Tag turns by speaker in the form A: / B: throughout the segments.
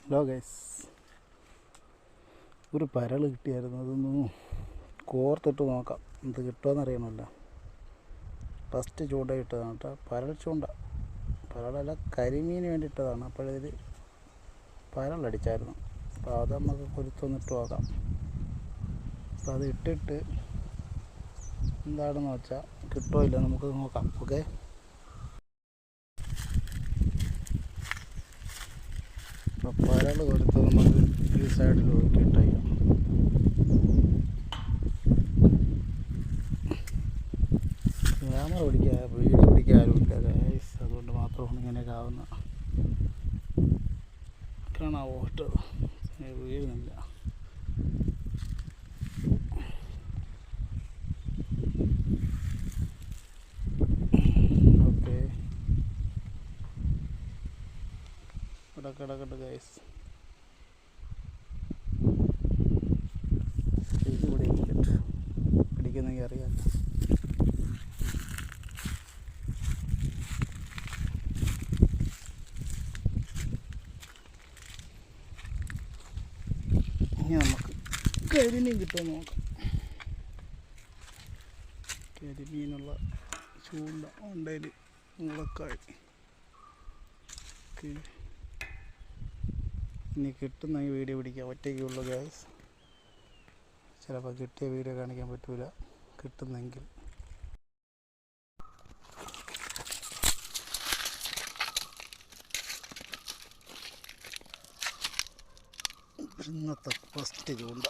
A: Hello guys, ഒരു പരൽ കിട്ടിയായിരുന്നു. അതൊന്ന് കോർത്തിട്ട് നോക്കാം, എന്ത് കിട്ടുമെന്ന് അറിയണമല്ലോ. ഫസ്റ്റ് ചൂണ്ട ഇട്ടതാണ് കേട്ടോ, പരൽ ചൂണ്ട. പരലല്ല, കരിമീന് വേണ്ടിയിട്ടതാണ്. അപ്പോഴിതിൽ പരലടിച്ചായിരുന്നു. അപ്പോൾ അത് നമുക്ക് കൊരുത്തൊന്നിട്ട് നോക്കാം. അപ്പോൾ അത് ഇട്ടിട്ട് എന്താണെന്ന് വെച്ചാൽ കിട്ടുമോ ഇല്ല നമുക്ക് നോക്കാം. ഓക്കെ, അപ്പോൾ പരൽ കൊരുത്ത് നമുക്ക് ഈ സൈഡിൽ ഒതുക്കിയിട്ട് ക്യാമറ പിടിക്കാൻ വീഡിയോ പിടിക്കാൻ ആരുമില്ല ഗൈസ്, അതുകൊണ്ട് മാത്രമാണ് ഇങ്ങനെയൊക്കെ ആവുന്നത്. കാണാവോ കേട്ടോ, വീഴുന്നില്ല. ഓക്കെ, കിടക്കട്ടെ ഗൈസ്. ഇതുകൂടി പിടിക്കുന്നെങ്കിൽ അറിയാം. ഇനി നമുക്ക് കരിമീൻ കിട്ടുമെന്ന് നോക്കാം. കരിമീനുള്ള ചൂണ്ട ഉണ്ടേൽ മുളക്കായി. ഇനി കിട്ടുന്ന ഈ വീഡിയോ പിടിക്കാം. ഒറ്റയ്ക്കുള്ളൂ ഗൈസ്, ചിലപ്പോൾ കിട്ടിയ വീഡിയോ കാണിക്കാൻ പറ്റൂല. കിട്ടുന്നെങ്കിൽ ഇന്നത്തെ ഫസ്റ്റ് ചൂണ്ട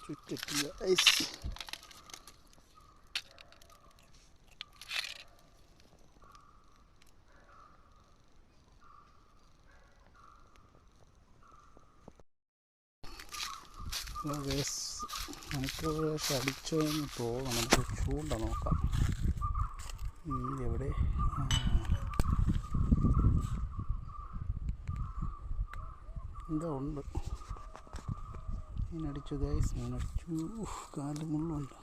A: ചുറ്റിട്ടില്ല ഐസ്. നമുക്ക് അടിച്ചോ എന്ന് തോന്നുന്നു. നമുക്ക് ചൂണ്ട നോക്കാം. എവിടെ എന്താ ഉണ്ട്. മീനടിച്ചു ഗൈസ്, മീനടിച്ചു. കാല് മുള്ളുണ്ട്.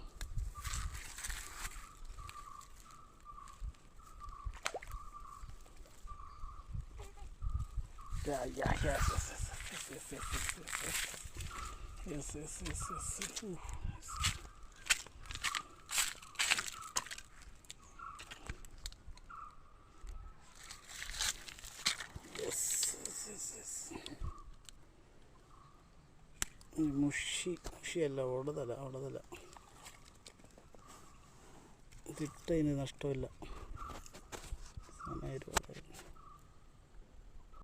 A: മുഷിയല്ല, ഉടതല. ഇതിട്ടതിന് നഷ്ടമില്ല. സമയം